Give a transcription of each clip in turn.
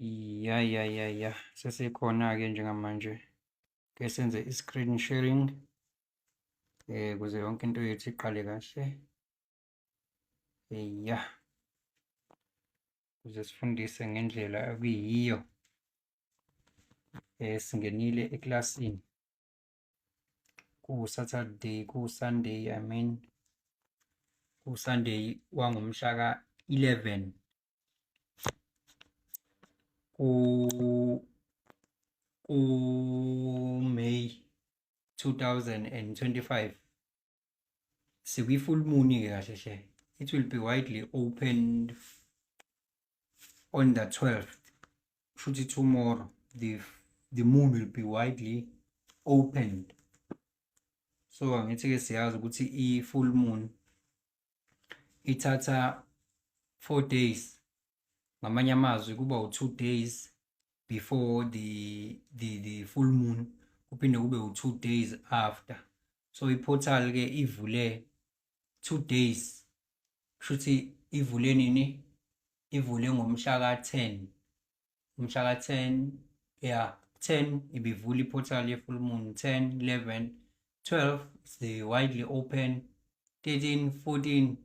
Ya. Sesikhona-ke njengamanje. Ke senze i-screen sharing ukuze yonke into yethu iqale kahle. Ya. Ukuze sifundise ngendlela okuyiyo. Singenile eklasini. Ku-Saturday, ku-Sunday, ku-Sunday wangomhla ka-11 ku-May 2025. Sikwi-full moon-ke kahle hle. It will be widely opened on the 12th. Shuthi tomorrow the moon will be widely opened. So angithi-ke siyazi ukuthi i-full moon ithatha 4 days. Ngamanye amazwi kuba u2 days before the full moon, kuphinde kube u2 days after. So i-portal ke ivule 2 days. Shuthi ivule nini? Ivule ngomhla ka-10. Umhla ka-10, yeah, 10 ibivula i-portal ye-full moon. 10, 11, 12 is the widely open. 13, 14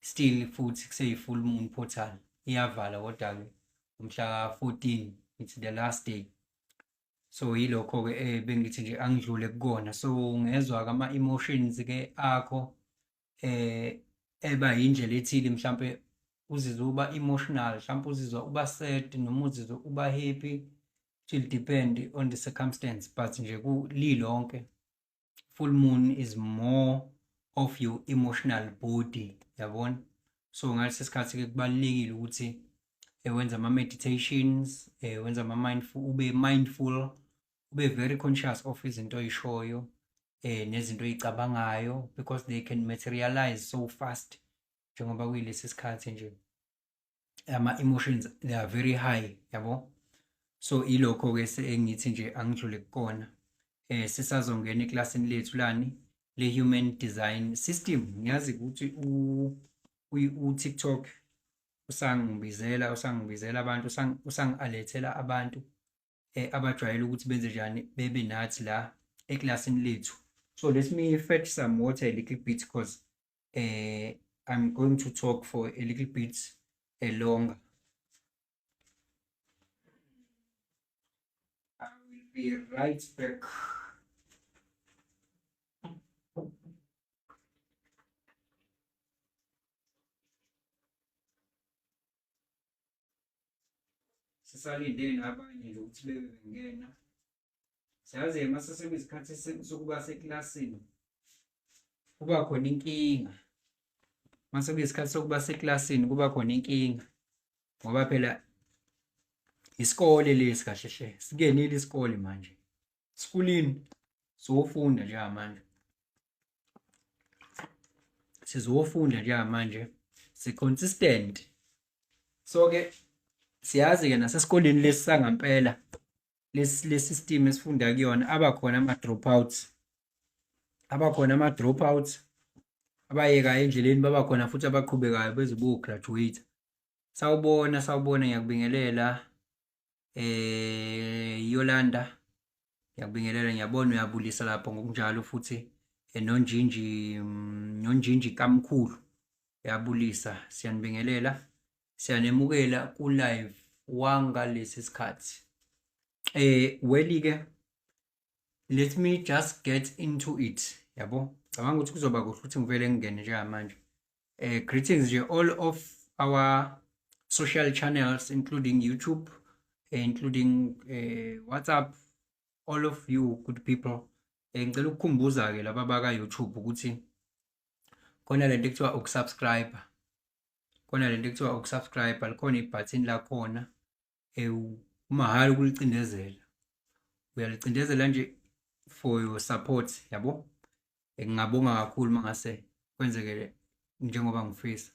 still futhi kuseyi-full moon portal. Iyavala kodwa-ke umhla ka-14 it's the last day. So yilokho-ke bengithi nje angidlule kukona. So ngezwa ama-emotions-ke akho eba yindlela ethile, mhlampe uzizwa uba emotional, mhlampe uzizwa uba sad noma uzizwa uba happy. It will depend on the circumstance, but nje kulilonke full moon is more of your emotional body, yabona. So ngalesi sikhathi-ke kubalulekile ukuthi wenza ama-meditations, wenza ama-mindful, ube mindful, ube very conscious of izinto oyishoyo nezinto oyicabangayo, because they can materialize so fast njengoba kuyilesi sikhathi nje ama-emotions they are very high, yabo. So ilokho-ke engithi nje angidlule kukona. Sisazongena eklasini lethu lani le-human design system. Ngiyazi ukuthi u-TikTok usangibizela abantu, usangi-alethela abantu abajwayele ukuthi benze njani bebe nathi la eklasini lethu. So let me fetch some water a little bit because I'm going to talk for a little bit longer. I will be right back. Sisalinde nabanye nje ukuthi bengena. Siyazi mase sekuyisikhathi sokuba seklasini kuba khona inkinga. Mase kuyisikhathi sokuba seklasini kuba khona inkinga. Ngoba phela isikole lesi kahle hle. Sikenile isikole manje. Schoolini sofunda nje manje. Sizofunda nje manje. Si-consistent. So ke siyazi-ke nasesikoleni lesi sangampela le system esifunda kuyona abakhona ama-dropouts. Abakhona ama-dropouts abayeka endleleni, babakhona futhi abaqhubekayo beze bo-graduate. Sawubona ngiyakubingelela Yolanda, ngiyakubingelela, ngiyabona uyabulisa lapho ngokunjalo futhi nonjinji kamkhulu uyabulisa, siyanibingelela, siyanemukela ku-live wangalesi sikhathi. Well-ke let me just get into it, yabo. Cabanga ukuthi kuzoba kuhle ukuthi ngivele ngingene njengamanje. Greetings nje all of our social channels including YouTube, including WhatsApp, all of you good people. Ngicela ukukhumbuza-ke laba baka YouTube ukuthi khona lento ekuthiwa ukusubscribe. Khona lento ekuthiwa ukusubscribe, likhona ibutton la khona umahhala ukulicindezela. Uyalicindezela nje for your support, yabo. Ngingabonga kakhulu mangase kwenzeke njengoba ngifisa.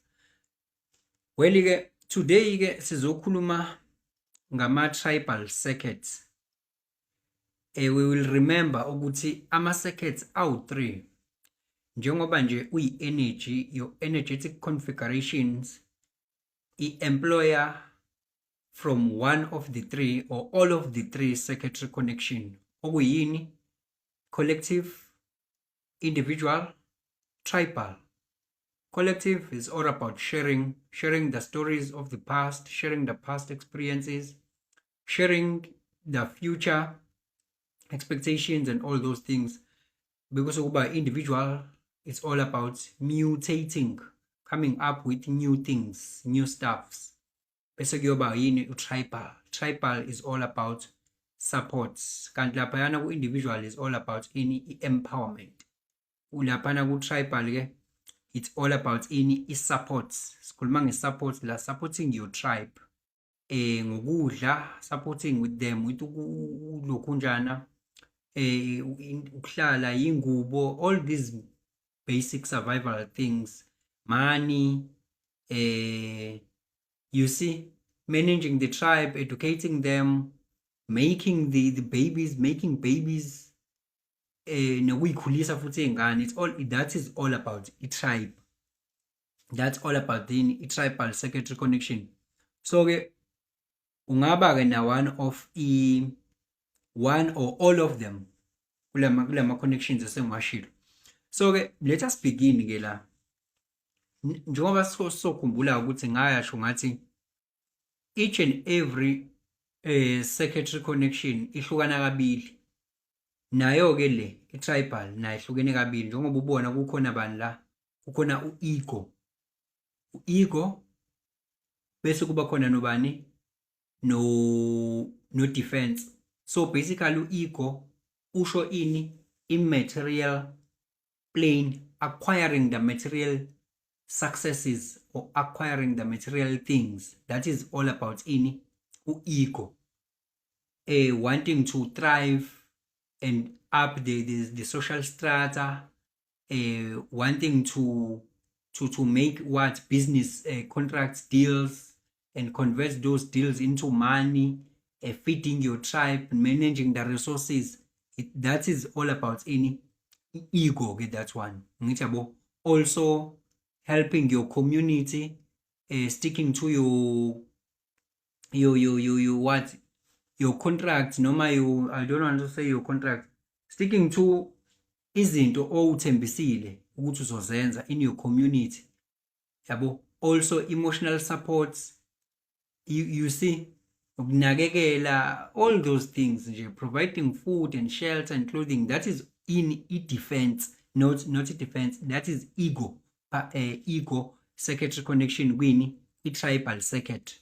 Well-ke today-ke sizokhuluma ngama-tribal circuits. We will remember ukuthi ama-circuits awu-3 njengoba nje uyi-energy, your energetic configurations, i-employer from one of the three or all of the three circuitry connection. Okuyini? Collective, individual, tribal. Collective is all about sharing the stories of the past, sharing the past experiences, sharing the future expectations and all those things. Because by individual, it's all about mutating, coming up with new things, new stuffs. Bese kuyoba yini tribal. Tribal is all about supports. Kanti laphayana ku-individual is all about empowerment. Ulaphana ku-tribal ke, it's all about supports. Sikhuluma nge-supports la, supporting your tribe. Ngokudla, supporting with them, with lokunjana, ukuhlala, ingubo, all these basic survival things, money, you see, managing the tribe, educating them, making the babies, making babies, nokuyikhulisa futhi ingane. It's all, that is all about a tribe. That's all about the tribal circuitry connection. So ke ungaba ke na one or all of them kulama connections esengwashilo. So ke let us begin ke la. Njengoba sokhumbula ukuthi ngayasho ngathi each and every circuitry connection ihlukana kabili. Nayo ke le i-tribal nayo ihlukene kabili. Njengoba ubona kukhona bani la, kukhona u-ego. U-ego bese kuba khona nobani no defense. So basically u-ego usho immaterial plane, acquiring the material successes or acquiring the material things. That is all about u-ego. Wanting to thrive and up the social strata, wanting to make what business contracts, deals, and convert those deals into money, feeding your tribe, managing the resources. That is all about ego. Get that one. Also helping your community, sticking to your contract. Noma I don't want to say your contract. Sticking to izinto owuthembisile ukuthi uzozenza in your community. Yabo. Also emotional supports. You see, ukunakekela, all those things, providing food and shelter and clothing. That is in defense, not defense. That is ego. Ego circuitry connection kwini i-tribal circuit.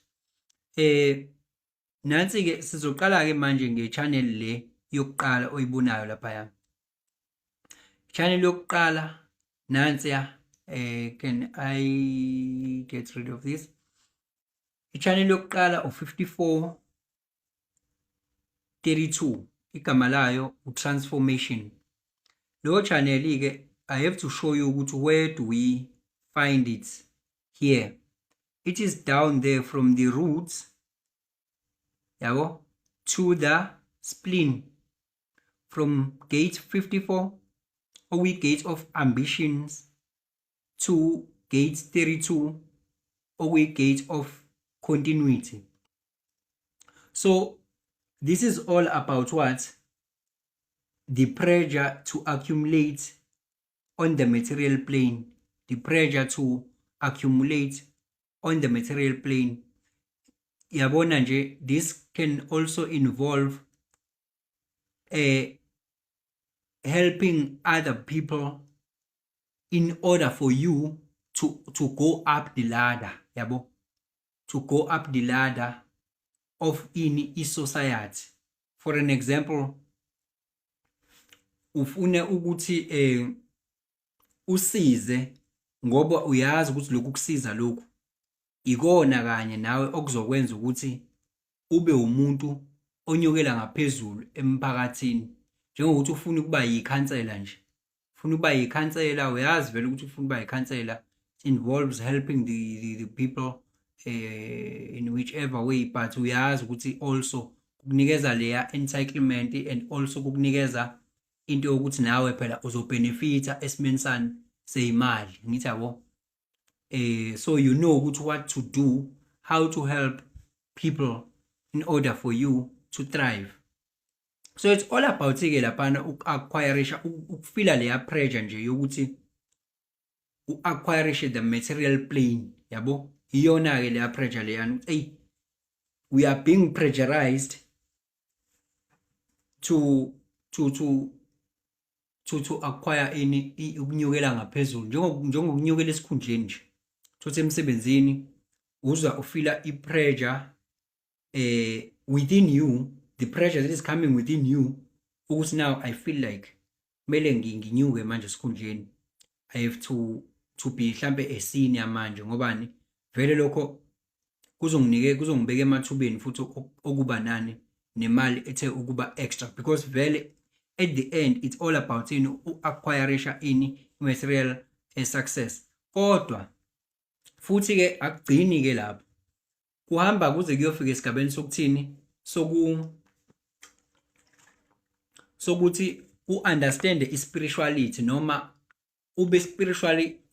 Nansi ke sizoqala ke manje nge-channel le yokuqala oyibonayo lapha. Channel yokuqala nansi ya. Can I get rid of this? I-channel yokuqala u5432, igama layo uTransformation. Lo channel ke I have to show you where do we find it here. It is down there from the roots, yabo, to the spleen. From gate 54, or gate of ambitions, to gate 32, or gate of continuity. So this is all about what? The pressure to accumulate on the material plane. The pressure to accumulate on the material plane. Yabona nje, this can also involve helping other people in order for you to go up the ladder. Yabo? To go up the ladder of society. For an example, ufune ukuthi usize ngoba uyazi ukuthi lokhu kusiza lokhu ikona kanye nawe okuzokwenza ukuthi ube umuntu onyokela ngaphezulu emphakathini. Njengokuthi ufuna ukuba yikhansela nje. Ufuna ukuba yikhansela, uyazi vele ukuthi ufuna ukuba yikhansela. It involves helping the people in whichever way, but uyazi ukuthi also kukunikeza leya entitlement and also kukunikeza into yokuthi nawe phela uzobenefita esimeni sani seyimali. Ngithi yabo, so you know ukuthi what to do, how to help people in order for you to thrive. So it's all about ke laphana uku-acquire ukufila leya pressure nje yokuthi u-acquire the material plane, yabo, iyona ke leya pressure leyana, hey, we are being pressurized to acquire ukunyukela ngaphezulu, njengokunyukela esikhundleni nje. Thothi emsebenzini uzwa ufila i-pressure within you, the pressure that is coming within you, ukuthi now I feel like kumele nginyuke manje esikhundleni, I have to be mhlambe a senior manje. Ngobani? Vele lokho kuzongibeka emathubeni futhi okuba nani nemali ethe ukuba extra, because vele at the end it's all about u-acquire material success. Kodwa futhi ke akugcini ke lapho, kuhamba kuze kuyofika esigabeni sokuthini, sokuthi u-understand i-spirituality noma ube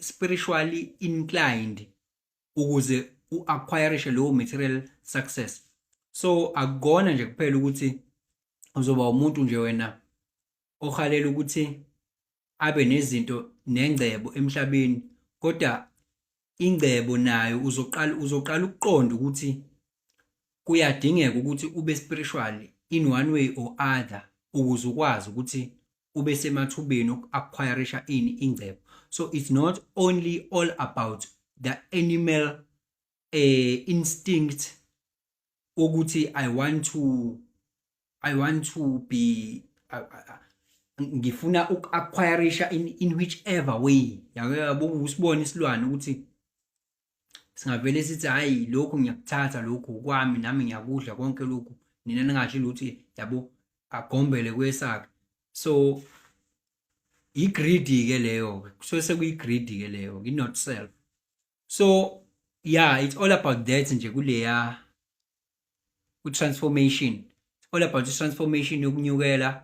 spiritually inclined ukuze u-acquire lowo material success. So akugona nje kuphela ukuthi uzoba umuntu nje wena ohalela ukuthi abe nezinto nengcebo emhlabeni, kodwa ingcebo nayo uzoqala ukuqonda ukuthi kuyadingeka ukuthi ube spiritual in one way or other ukuze ukwazi ukuthi ube semathubeni uku-acquire ingcebo. So it's not only all about the animal instinct ukuthi I want to be ngifuna uku-acquire in whichever way. Yabo, usibone isilwane ukuthi singavele sithi hayi lokhu ngiyakuthatha, lokhu kwami, nami ngiyakudla konke lokhu, nina ningasho ukuthi yabo agombele kwesakhe. So i-greedy ke leyo, so sekuyi-greedy ke leyo, not self. So yeah, it's all about that nje kuleya transformation. It's all about the transformation yokunyukela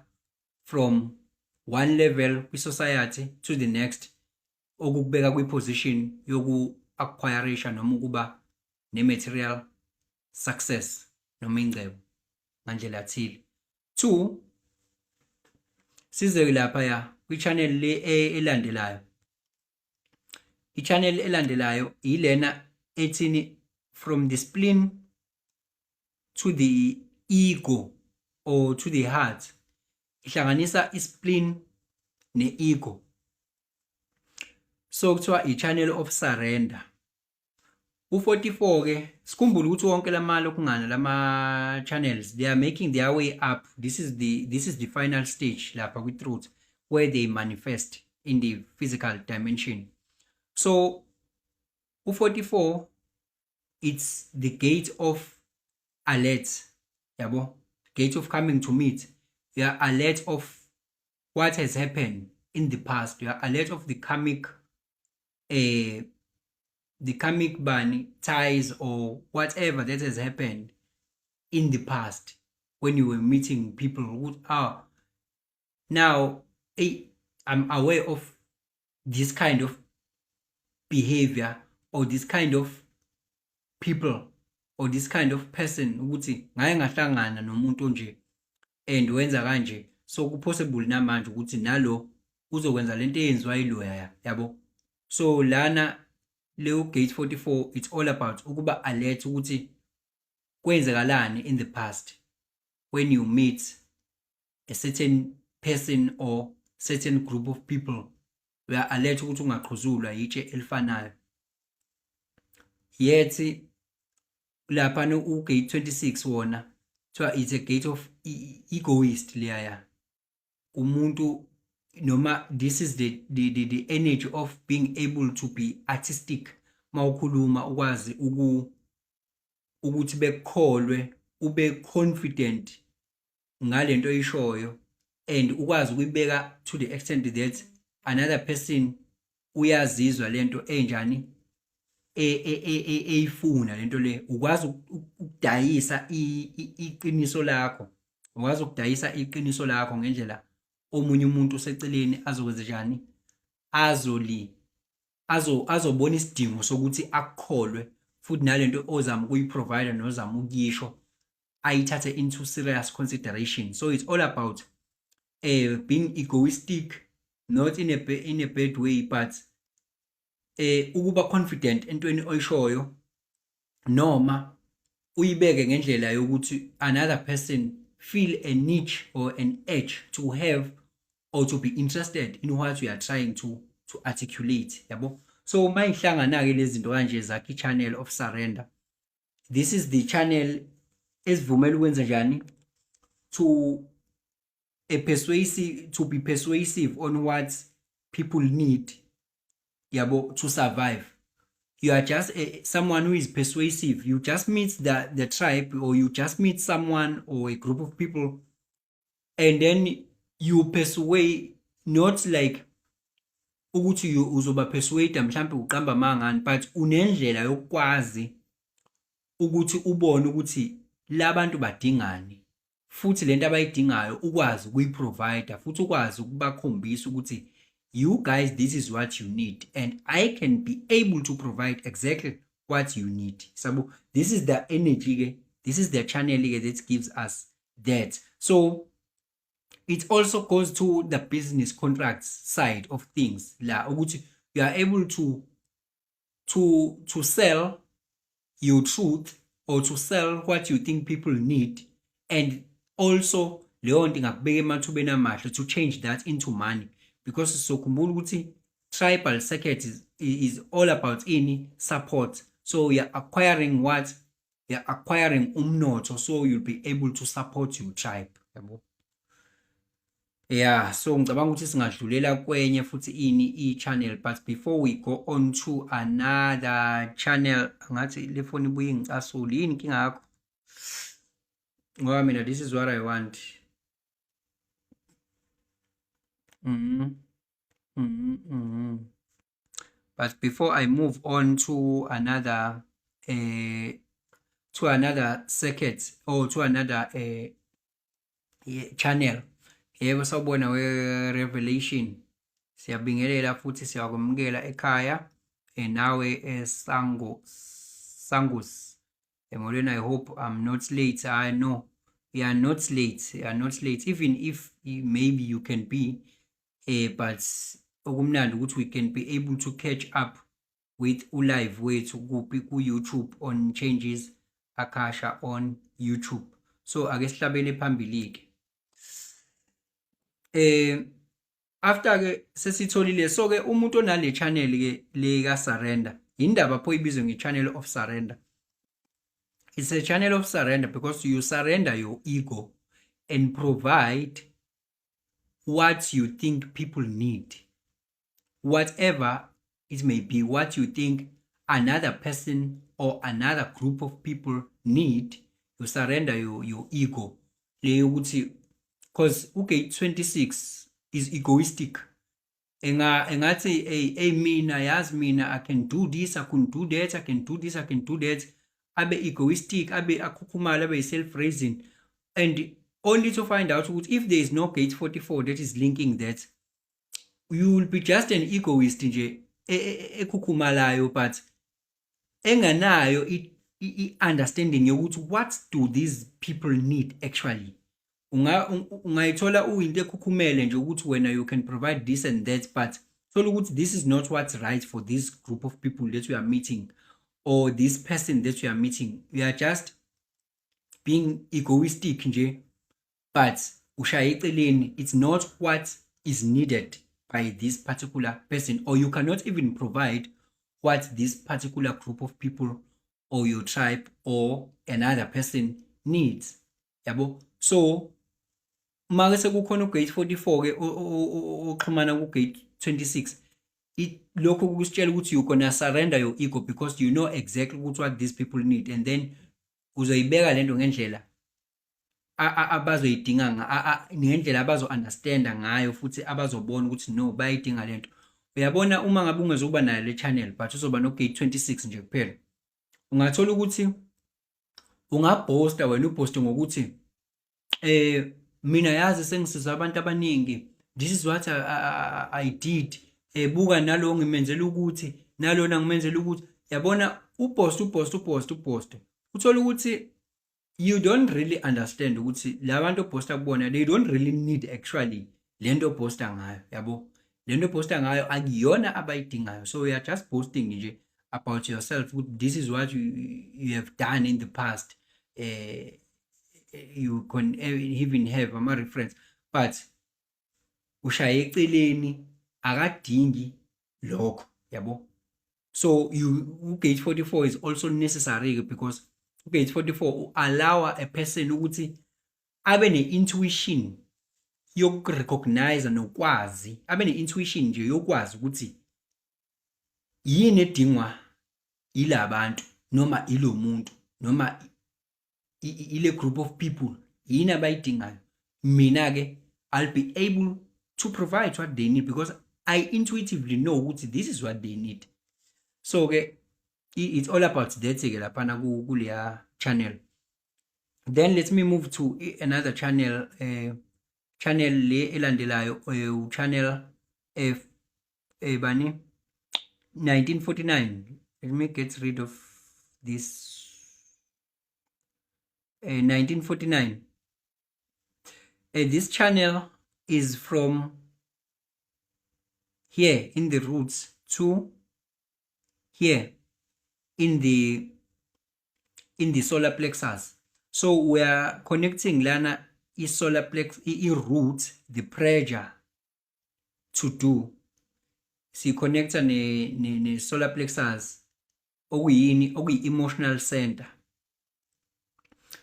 from one level kwi-society to the next, okukubeka kwi-position yoku-acquire noma ukuba ne-material success noma ingcebo ngandlela thile. 2, size lapha ya kwi-channel le elandelayo. I-channel elandelayo ilena ethini from the spleen to the ego or to the heart. Ihlanganisa ispleen ne-ego. So kuthiwa i-channel of surrender. U44 ke sikhumbule ukuthi wonke lamalo kungana lama channels, they are making their way up. This is the final stage lapha kwi-truth where they manifest in the physical dimension. So u44, it's the gate of alert, yabo, gate of coming to meet. You are alert of what has happened in the past. You are alert of the karmic bunny ties or whatever that has happened in the past when you were meeting people who are now, I'm aware of this kind of behavior or this kind of people or this kind of person ukuthi ngaye ngahlangana nomuntu nje and wenza kanje, so kupossible namanje ukuthi nalo uzokwenza lento eyenziwa yiloya, yabo. So lana leo gate 44, it's all about ukuba alert ukuthi kwenzakalani in the past when you meet a certain person or certain group of people. We are alert ukuthi ungaqhuzulwa yitshe elifanayo. Yet lapha no gate 26 wona, so it's a gate of egoist leya. Umuntu noma, this is the energy of being able to be artistic. Mawukhuluma ukwazi ukuthi bekholwe, ube confident ngalento oyishoyo and ukwazi ukuyibeka to the extent that another person uyazizwa lento enjani eyifuna lento le. Ukwazi ukudayisa iqiniso lakho, ukwazi ukudayisa iqiniso lakho ngendlela omunye umuntu useceleni azokwenza njani, azobona isidingo sokuthi akukholwe futhi nalento ozama ukuyiprovide nozama ukuyisho ayithathe into serious consideration. So it's all about being egoistic, not in a bad way, but ukuba confident entweni oyishoyo noma uyibeke ngendlela yokuthi another person feel a niche or an edge to have or to be interested in what you are trying to articulate, yabo. So mayihlangana ke lezi zinto kanje zakhe channel of surrender, this is the channel esivumela ukwenza njani to be persuasive on what people need, yabo, to survive. You are just someone who is persuasive. You just meet the tribe, or you just meet someone or a group of people, and then you persuade, not like ukuthi uzoba persuade mhlambe uqamba mangani, but unendlela yokwazi ukuthi ubone ukuthi labantu badingani, futhi lento abayidingayo ukwazi ukuyiprovide, futhi ukwazi ukubakhombisa ukuthi you guys, this is what you need, and I can be able to provide exactly what you need. So this is the energy, this is the channel that gives us that. So it also goes to the business contracts side of things. La ukuthi you are able to sell your truth, or to sell what you think people need, and also leyo nto ingakubeka emathubeni amahle to change that into money. Because sokhumbula ukuthi tribal circuit is all about any support. So you're acquiring what? You're acquiring umnotho, so you'll be able to support your tribe, yabo. Yeah, so ngicabanga ukuthi singadlulela kwenye futhi i-channel, but before we go on to another channel, ngathi le phone ibuye ngicasule yini inkinga yakho? Ngoba mina this is what I want. But before I move on to another circuit, or to another channel, yebo sawubona we-Revelation, siyabingelela futhi siyakwamukela ekhaya, nawe Sangus emolweni. I hope I'm not late. I know you are not late, even if maybe you can be, but okumnandi ukuthi we can be able to catch up with ulive wethu kuphi ku-YouTube on Changes Akasha on YouTube. So ake sihlabele phambili ke. After ke sesitholile, so ke umuntu onale channel ke le ka surrender, indaba pho ibizwe nge-channel of surrender. It's a channel of surrender because you surrender your ego and provide what you think people need, whatever it may be, what you think another person or another group of people need. You surrender your ego. Because Gate 26 is egoistic. Engathi hey mina yazi mina, I can do this, I can do that, I can do this, I can do that. Abe egoistic, abe akhukhumala, abe self-raising, and only to find out if there is no Gate 44 that is linking that, you will be just an egoist nje ekhukhumalayo, but enganayo understanding yokuthi what do these people need actually. Ungayithola uyinto ekhukhumele nje ukuthi wena you can provide this and that, but thola ukuthi this is not what's right for this group of people that we are meeting, or this person that we are meeting. We are just being egoistic nje, but ushaye eceleni, it's not what is needed by this particular person, or you cannot even provide what this particular group of people or your tribe or another person needs, yabo. So mase sekukhona uGate 44 ke oxhumana kuGate 26, lokho kusitshela ukuthi you gonna surrender your ego because you know exactly what these people need, and then uzoyibeka lento ngendlela abazoyidinga ngendlela abazo understanda ngayo, futhi abazobona ukuthi no bayidinga lento. Uyabona, uma ngabe ungezokuba nayo le channel but uzoba no Gate 26 nje kuphela, ungathola ukuthi ungabhosta wena, ubhoste ngokuthi mina yazi sengisiza abantu abaningi, this is what I did, buka nalo ngimenzela ukuthi, nalona ngimenzela ukuthi. Yabona, upost uthola ukuthi you don't really understand ukuthi labantu oposta kubona they don't really need actually lento oposta ngayo, yabo. Lento oposta ngayo akuyona abayidingayo, so you are just posting nje about yourself. This is what you have done in the past. You can even have ama reference, but ushaye eceleni akadingi lokho, yabo. So Gate 44 is also necessary because Gate 44 allow a person ukuthi abe ne-intuition yokurecognize nokwazi, abe ne-intuition nje yokwazi ukuthi yini edingwa ilabantu noma ilo muntu noma ile group of people, yini abayidingayo. Mina ke I'll be able to provide what they need because I intuitively know ukuthi this is what they need. So ke it's all about that ke lapha kuleya channel. Then let me move to another channel, channel le elandelayo, channel bani 1949. Let me get rid of this. 1949. This channel is from here in the roots to here in the solar plexus. So we are connecting lana solar plex root, the pressure to do. Si connecta ne solar plexus okuyini emotional center.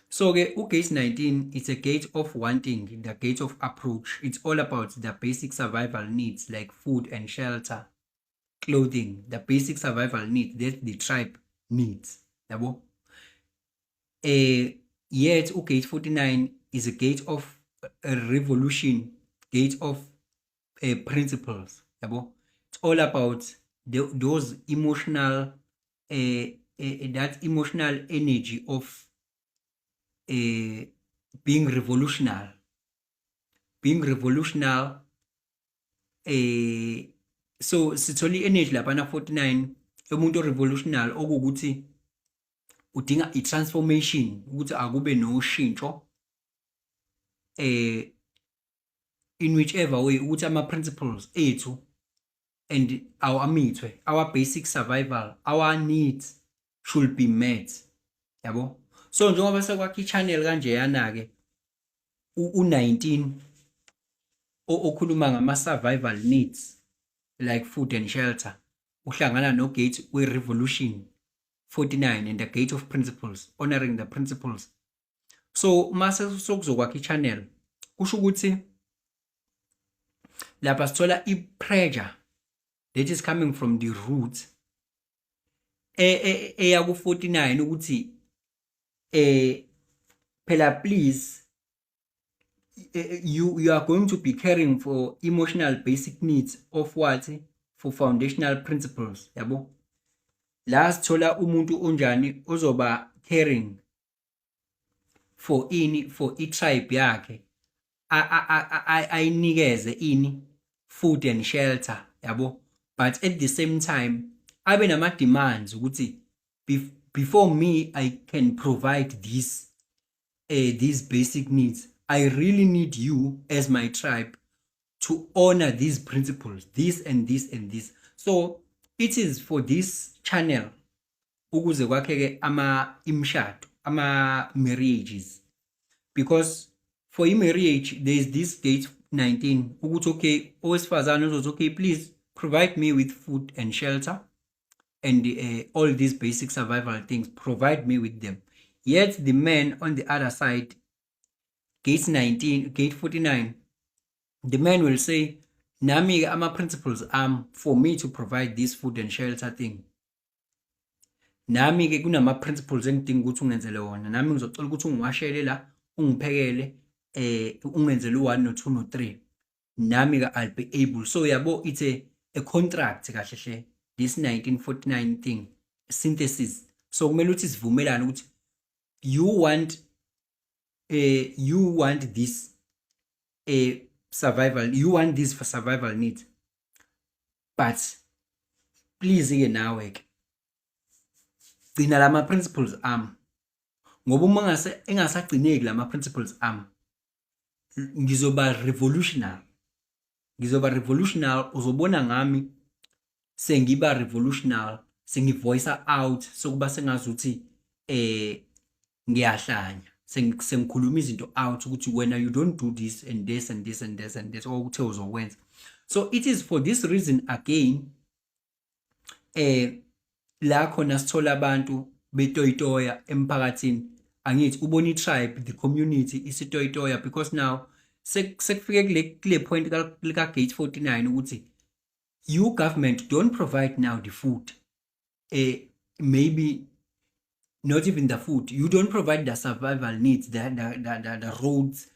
So Gate 19 it's a gate of wanting, the gate of approach. It's all about the basic survival needs like food and shelter, clothing, the basic survival needs that the tribe needs, yabo. Yet Gate 49 is a gate of a revolution, gate of principles, yabo. It's all about those emotional that emotional energy of being revolutionary. So sitholi energy lapha na 49 umuntu revolutionary okuthi udinga i-transformation ukuthi akube noshintsho in whichever way ukuthi ama principles ethu and our basic survival, our needs should be met, yabo. So njengoba sekwakha i-channel kanje yana ke u19 okhuluma ngama survival needs like food and shelter, uhlangana no gate we revolution 49 and the gate of principles, honoring the principles. So mase sokuzokwakha i-channel kusho ukuthi lapha sithola i-pressure that is coming from the root eya ku 49 ukuthi phela please you are going to be caring for emotional basic needs of what, for foundational principles, yabo. La sithola umuntu onjani ozoba caring for i-tribe yakhe ayinikeze food and shelter, yabo. But at the same time abe nama demands ukuthi before me I can provide these basic needs, I really need you as my tribe to honor these principles, this and this and this. So it is for this channel ukuze kwakheke imshado, ama marriages, because for marriage there is this gate 19 ukuthi okay owesifazane uzothi okay please provide me with food and shelter and all these basic survival things, provide me with them. Yet the man on the other side, gate 19, gate 49, the man will say nami ama principles for me to provide this food and shelter thing. Nami ke kunama principles engidinga ukuthi ungenzele wona. Nami ngizocela ukuthi ungiwashele la, ungiphekele ungenzele 1 no 2 no 3. Nami ke I'll be able. So yabo it's a contract kahle hle. This 1949 thing, synthesis. So kumele ukuthi sivumelane ukuthi you want this survival, you want this for survival needs, but please ke nawe ke gcina lama principles ami ngoba uma engasagcineki lama principles ami ngizoba revolutionary uzobona ngami sengiba revolutionary sengivoice out sokuba sengazuthi ngiyahlanya sengikhuluma izinto out ukuthi wena you don't do this and this and this and this and this okuthe uzokwenza. So it is for this reason again la khona sithola abantu betoyitoya emphakathini angithi ubona i-tribe the community isitoyitoya because now sekufike kule point lika gate 49 ukuthi you government don't provide now the food maybe not even the food, you don't provide the survival needs, the roads,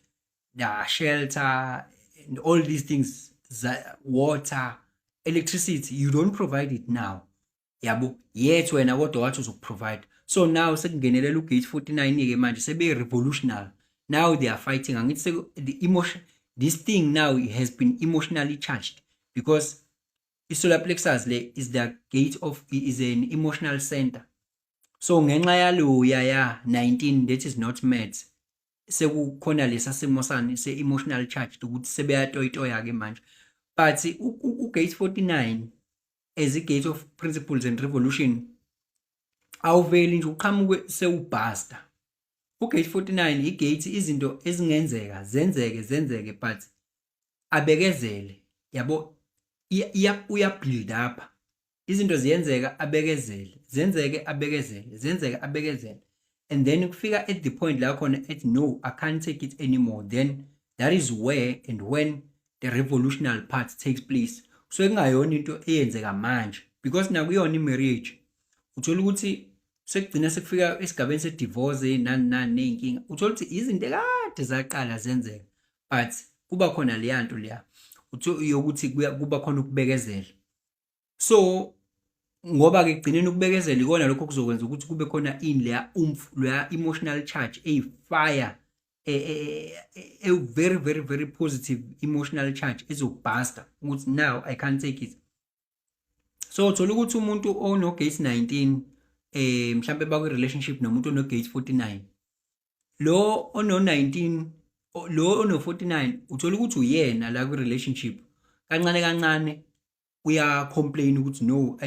the shelter, and all these things, water, electricity, you don't provide it now. Yabo, yet when what to provide. So now sekungenelela ugate 49 ke manje sebe revolutionary. Now they are fighting and it's the emotion, this thing now has been emotionally charged because solar plexus is the gate of is an emotional center. So ngenxa yalo ya 19 that is not met sekukhona lesa simo sani se emotional charge ukuthi sebeyatoyitoya ke manje but ugate 49 as a gate of principles and revolution awuveli nje uqhamuke sewubasta ugate 49 igate izinto ezingenzeka zenzeke but abekezele yabo uya build up izinto ziyenzeka abekezele zenzeke abekezele and then kufika at the point la khona at no I can't take it anymore, then that is where and when the revolutionary part takes place. So kungayona into eyenzeka manje because nakuyona imarriage uthola ukuthi sekugcina sekufika esigabeni se divorce nani nenkinga uthola ukuthi izinto kade zaqala zenzeka but kuba khona leyanto leya yokuthi kuba khona ukubekezela. So ngoba ke gcineni ukubekezela ikona lokho kuzokwenza ukuthi kube khona leya emotional charge fire a very positive emotional charge ezobasta ukuthi now I can't take it. So uthola ukuthi umuntu ono gate 19 mhlambe ba relationship nomuntu ono gate 49 lo ono 19 lo ono 49 uthola ukuthi uyena la ku relationship kancane uya complain ukuthi no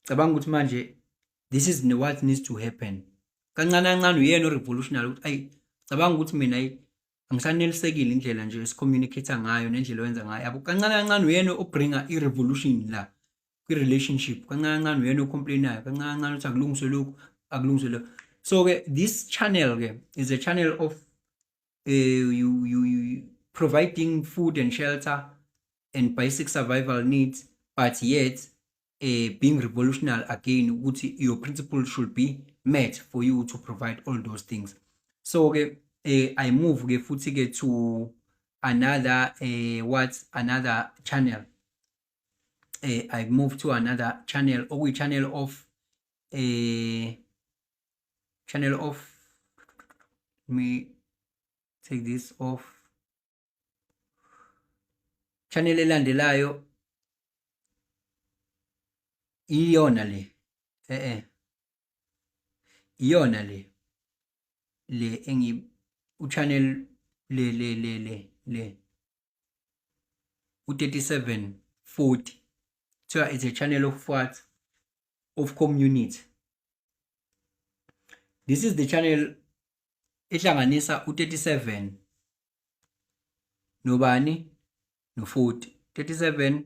cabanga ukuthi manje this is what needs to happen kancane uyena revolutionary ukuthi cabanga ukuthi mina angisanelisekile indlela nje esicommunicate ngayo nendlela oyenza ngayo yabo kancane uyena obringa i-revolution la kwi-relationship kancane uyena ocomplainayo kancane uthi akulungiswe lokho. So ke this channel ke is a channel of you providing food and shelter and basic survival needs but yet being revolutionary again ukuthi your principles should be met for you to provide all those things. So ke I move ke futhi ke to another another channel. I move to another channel or channel of let me take this off. Channel elandelayo iyona le engi uchannel le u3740 so it's a channel of what of community. This is the channel ehlanganisa u37 nobani no 40 37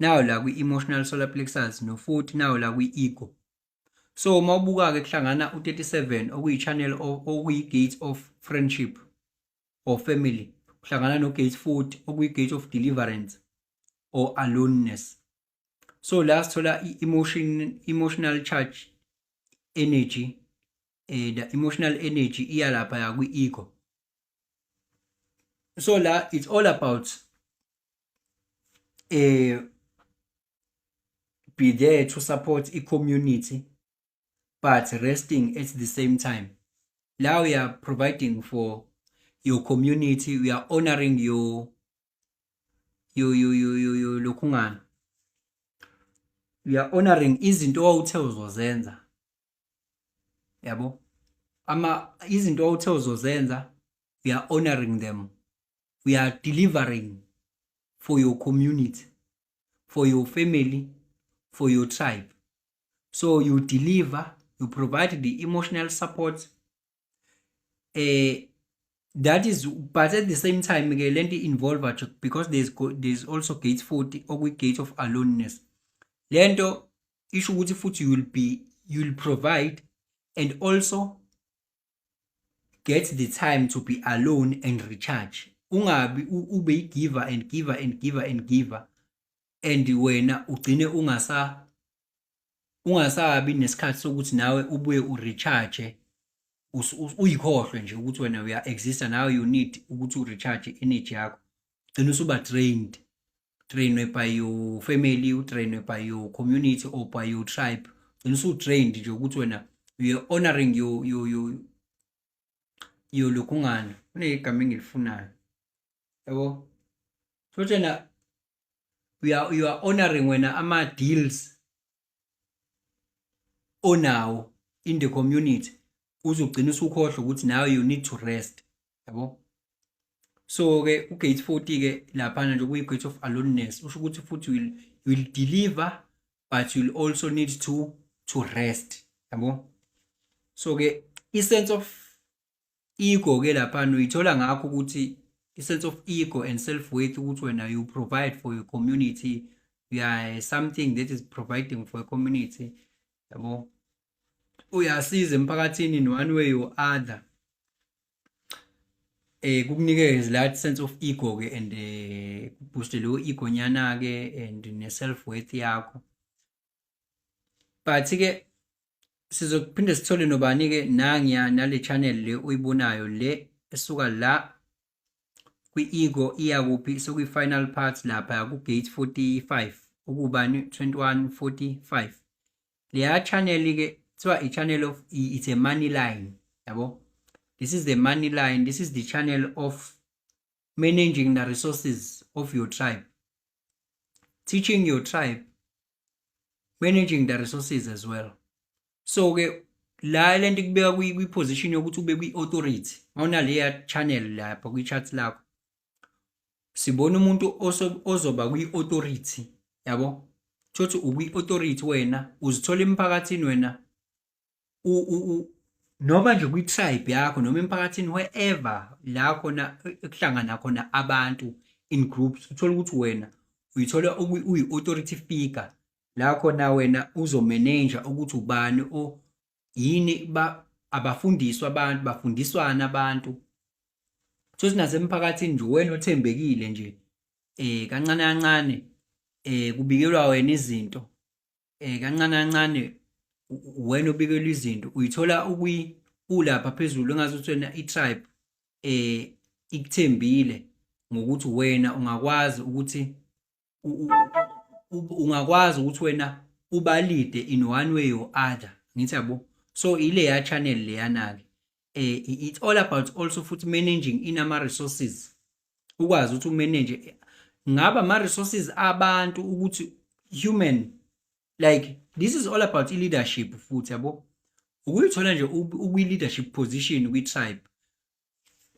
now la kwi emotional solar plexus no 40 now la kwi ego. So mawubuka ke kuhlangana u37 okuyi channel okuyi gate of friendship or family kuhlangana no gate 40 okuyi gate of deliverance or aloneness. So last thola emotional charge energy the emotional energy iyalapha ya kwi ego. So la it's all about be there to support a community but resting at the same time. Now we are providing for your community, we are honoring your lokungana we are honoring izinto owawuthe uzozenza, yabo. Izinto owawuthe uzozenza, we are honoring them. We are delivering for your community, for your family, for your tribe. So you deliver, you provide the emotional support. That is, but at the same time, let it involve because there's also gate 40 or gate of aloneness. Lento isho ukuthi futhi you will provide and also get the time to be alone and recharge. Ungabi ube giver and giver and giver and giver, and wena ugcine ungasabi nesikhathi sokuthi nawe ubuye urecharge, uyikhohlwe nje ukuthi wena uya exist now, you need ukuthi urecharge energy yakho. Ugcine usuba trained by your family, utrained by your community or by your tribe. Ugcine usu-trained nje ukuthi wena you are honoring your lokungana. Kunegama engilifunayo, yabo. So tjena you are honoring wena ama-deals onawo in the community, uzogcina usukhohlwa ukuthi now you need to rest, yabo. So ke ugate 40 ke laphana nje kuyi-gate of aloneness, usho ukuthi futhi will deliver but you'll also need to rest, yabo. So ke i-sense of ego ke laphana uyithola ngakho ukuthi i-sense of ego and self-worth ukuthi wena you provide for your community, you are something that is providing for a community, yabo. Uyasiza emphakathini in one way or other. Kukunikeza that sense of ego ke and booste lo ego nyana ke and ne self worth yakho. But ke sizophinde sithole nobani ke nangiya nale channel le uyibonayo le esuka la kwi ego iya kuphi, so kwi final part lapha ku gate 45 ukubani 2145. Le channel ke kuthiwa i-channel of, it's a money line, yabo. This is the money line. This is the channel of managing the resources of your tribe, teaching your tribe, managing the resources as well. So ke la lento kubeka kwi-position yokuthi ube kwi-authority. Awuna leya channel lapha kwi-chat lakho, sibona umuntu ozoba kwi-authority, yabo. Thothi ukwi-authority wena uzithola emphakathini wena noma nje kwi-tribe yakho noma emphakathini wherever la khona ekuhlangana khona abantu in groups, uthola ukuthi wena uyithola uyi-authority figure la khona wena uzomanage ukuthi ubani o yini abafundiswa abantu, bafundiswana abantu. Thothi nasemphakathini nje wena othembekile nje kancane kancane kubikelwa wena izinto kancane kancane, wena obikelwa izinto uyithola ulapha phezulu engazuthi wena i-tribe ikuthembile ngokuthi wena ungakwazi ukuthi wena ubalide in one way or other, ngithi yabo. So ile ya channel le yana ke it's all about also futhi managing inama resources, ukwazi ukuthi umanage ngaba ama resources abantu ukuthi human, like this is all about leadership futhi, yabo. Ukuyithola nje ukwi-leadership position kwi-tribe,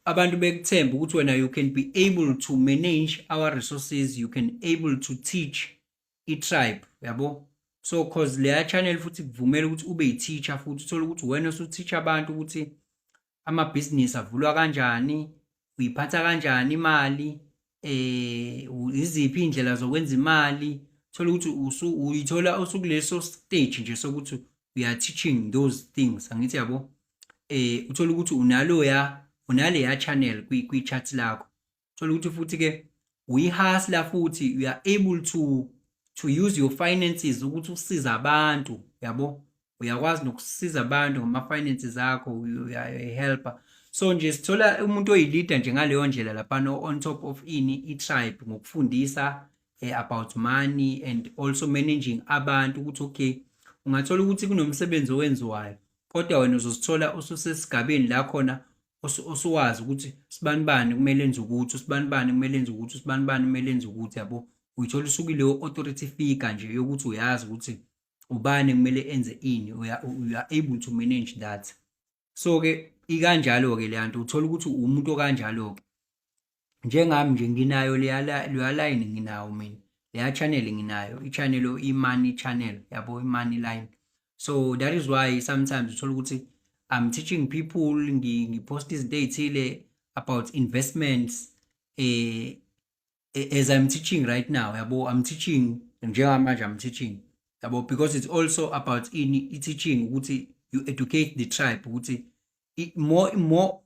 abantu bekuthemba ukuthi wena you can be able to manage our resources, you can able to teach i-tribe, yabo. So cause leya channel futhi kuvumela ukuthi ube yi-teacher futhi, uthola ukuthi wena usu-teach abantu ukuthi ama-business avulwa kanjani, uyiphatha kanjani imali, iziphi indlela zokwenza imali. Thola ukuthi uyithola usukuleso stage nje sokuthi we are teaching those things, angithi yabo. Uthola ukuthi unaleya channel kwi-chat lakho. Thola ukuthi futhi ke uyihasla futhi, you are able to use your finances ukuthi usize abantu, yabo. Uyakwazi nokusiza abantu ngama-finances akho, you are a helper. So nje sithola umuntu oyi-leader nje ngaleyo ndlela lapha on top of i-tribe ngokufundisa about money and also managing abantu ukuthi okay, ungathola ukuthi kunomsebenzi owenziwayo kodwa wena uzosithola ususesigabeni la khona osuwazi ukuthi sibani bani kumele enze ukuthi, sibani bani kumele enze ukuthi, sibani bani kumele enze ukuthi, yabo. uyithola usuke leyo authority figure nje yokuthi uyazi ukuthi ubani kumele enze ini, we are able to manage that. So-ke ikanjalo-ke le nto uthola ukuthi umuntu okanjalo-ke njengami nje nginayo leya line nginawo mina, leya channel nginayo, i-channel i-money channel yabo, i-money line. So that is why sometimes uthola ukuthi I'm teaching people, ngipost izinto ey'thile about investments as I'm teaching right now yabo, I'm teaching njengamanje, I'm teaching yabo, because it's also about i-teaching ukuthi you educate the tribe ukuthi more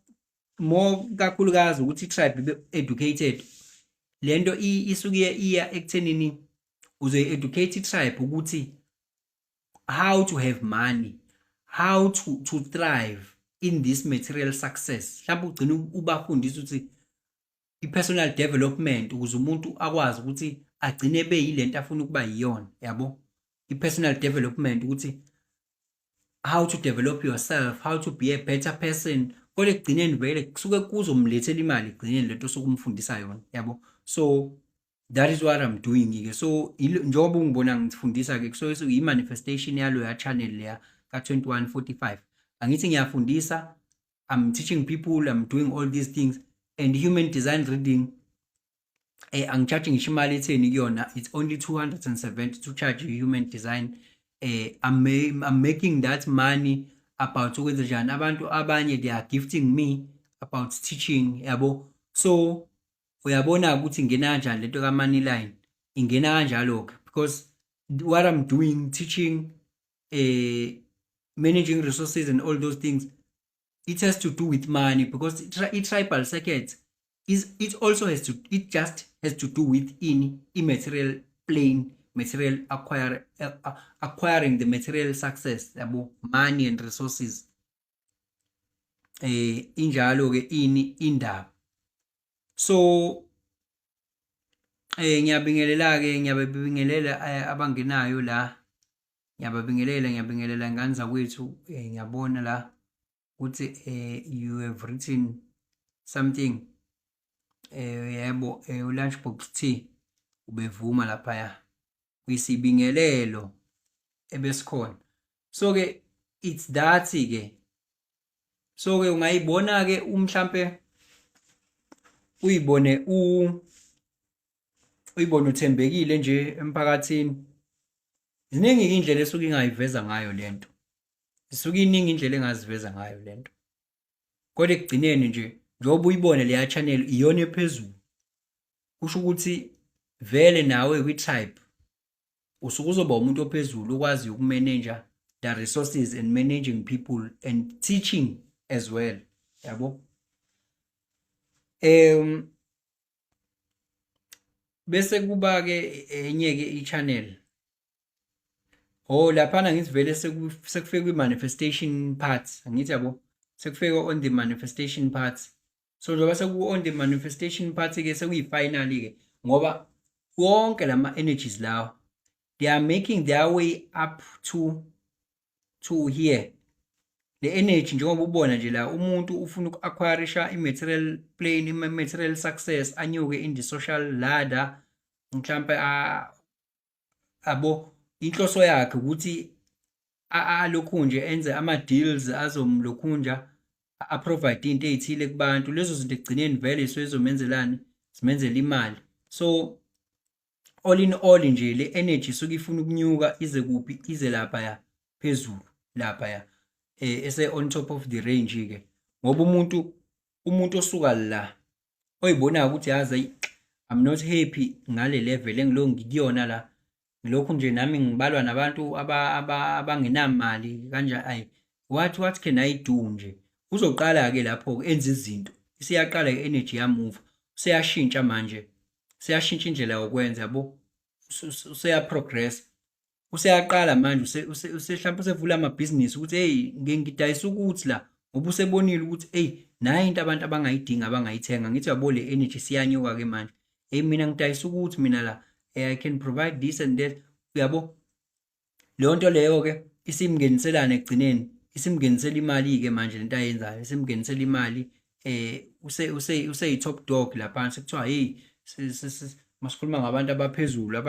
kakhulukazi ukuthi i-tribe ibe educated. Lento isuke iya ekuthenini uze-educate i-tribe ukuthi how to have money, how to thrive in this material success. Mhlawumbe ugcina ubafundisa ukuthi i-personal development ukuze umuntu akwazi ukuthi agcine beyilento afuna ukuba yiyona yabo, i-personal development ukuthi how to develop yourself, how to be a better person. Kodwa ekugcineni vele kusuke kuzomlethela imali ekugcineni lento sokumfundisa yona yabo. So that is what I'm doing-ke. So njengoba ungibona ngifundisa-ke, so i-manifestation yalo ya channel leya ka-2145. Angithi ngiyafundisa, I'm teaching people, I'm doing all these things, and human design reading angicharge ngisho imali etheni kuyona, it's only 270 to charge human design. I'm making that money about ukwenza njani. Abantu abanye they are gifting me about teaching yabo. So uyabona ukuthi ingena kanjani lento ka-money line, ingena kanjalo-ke because what I'm doing, teaching, managing resources and all those things, it has to do with money, because tribal circuit it just has to do with immaterial plane, material acquiring the material success yabo, money and resources. Injalo-ke indaba. So ngiyabingelela abangenayo la, ngiyabingelela ngane zakwethu. Ngiyabona la ukuthi you have written something, yebo, lunchbox tea ubevuma laphaya kwisibingelelo ebesikhona. So-ke it's that-ke. So-ke ungayibona-ke mhlampe uyibone uthembekile nje emphakathini. Ziningi indlela esuke ingayiveza ngayo lento, isuke iningi indlela engaziveza ngayo lento, kodwa ekugcineni nje njengoba uyibone leya channel iyona ephezulu, kusho ukuthi vele nawe kwi-tribe usuke uzoba umuntu ophezulu okwazi ukumanage the resources and managing people and teaching as well yabo. Bese kuba-ke enye-ke i-channel laphana ngithi vele sekufike kwi-manifestation part, angithi yabo, sekufike on the manifestation part. So njengoba seku-on the manifestation part-ke sekuyi-finally-ke, ngoba wonke lama-energies lawa they are making their way up to here. Le energy njengoba ubona nje la umuntu ufuna uku-acquirisha i-material plane, i-material success, anyuke in the social ladder, mhlampe abo inhloso yakhe ukuthi alokhu nje enze ama-deals azomlokhu nje a-provide into ey'thile kubantu. Lezo zinto ekugcineni vele zizomenzelani, zimenzela imali. So all in all nje le energy isuke ifuna ukunyuka ize kuphi, ize laphaya phezulu laphaya, on top of the range-ke, ngoba umuntu osuka la oyibona ukuthi yazi I'm not happy ngale level ngikuyona la, ngilokhu nje nami ngibalwa nabantu abangenamali kanje, what can I do nje. Uzoqala-ke lapho-ke enza izinto, isiyaqala i-energy yamuva, useyashintsha manje, useyashintsha indlela yokwenza yabo, useyaprogress, useyaqala manje, mhlawumbe usevula amabhizinisi ukuthi hey ngidayisa ukuthi la, ngoba usebonile ukuthi hey nayo into abantu abangayidinga abangayithenga. Ngithi yabo le energy siyanyuka-ke manje, hey mina ngidayisa ukuthi mina la I can provide this and that, uyabo. Leyo nto leyo-ke isimngeniselana ekugcineni, isimngenisela imali-ke manje lento ayenzayo, isimngenisela imali. Useyi-top dog lapha, sekuthiwa hey masikhuluma ngabantu abaphezulu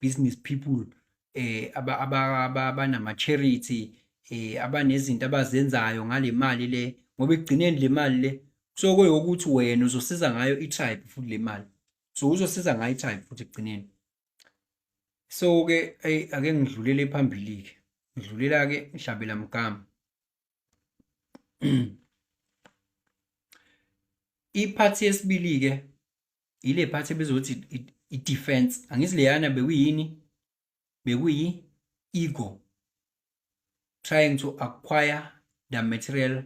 business people abanama charity abanezinto abazenzayo ngale mali le, ngoba ekugcineni le mali le so kuyokuthi wena uzosiza ngayo i-tribe futhi le mali, so uzosiza ngayo i-tribe futhi ekugcineni. So ke ake ngidlulele phambili ke, ngidlulela ke Nhlabela Mgama. Iphathi yesibili ke ile phathi ebizothi i-defense, angithi leyana bekuyini, bekuyi ego, trying to acquire the material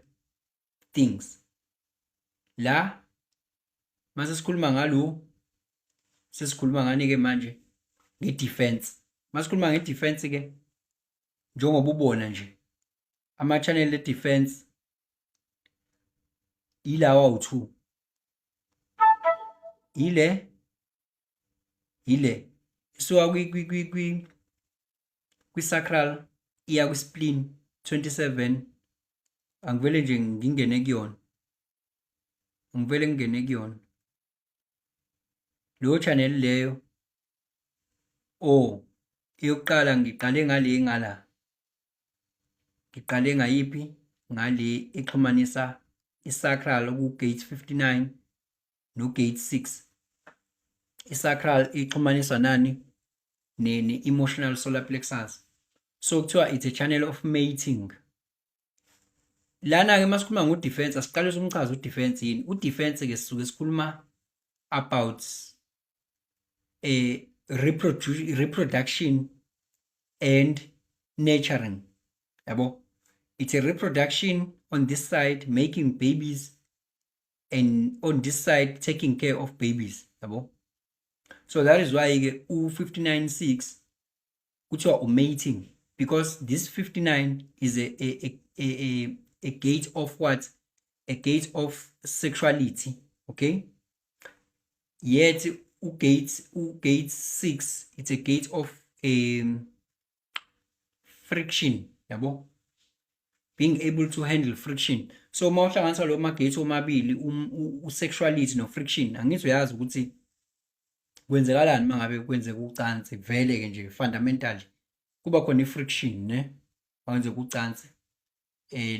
things. La mase sikhuluma ngalo, sesikhuluma ngani ke manje nge-defense. Masikhuluma nge-defense ke, njengoba ubona nje ama channel e-defense ilawa u2, ile isuka kwi-sacral iya kwi-spleen 27. Angivele nje ngingene kuyona, leyo channel leyo. Eyokuqala ngiqale ngale ngala, ngiqale ngayiphi, ngale exhumanisa i-sacral ku-gate 59 no-gate 6. I-sacral ixhumaniswa nani? Ne-emotional solar plexus. So kuthiwa it's a channel of mating. Lana ke masikhuluma ngo-defense, asiqalise umchazo u-defense yini. U-defense ke sisuke sikhuluma about reproduction and nurturing, yabo. It's a reproduction on this side, making babies, and on this side taking care of babies, yabo. So that is why ke u-59.6 kuthiwa mating, because this 59 is a gate of what? A gate of sexuality, okay? Yet gate 6, it's a gate of friction, yabo, being able to handle friction. So mawuhlanganisa lo magate omabili, u-sexuality no-friction, angithi uyazi ukuthi kwenzekalani mangabe kwenzeka ucansi vele ke nje fundamentally kuba khona i-friction, ne, kwenzeka ucansi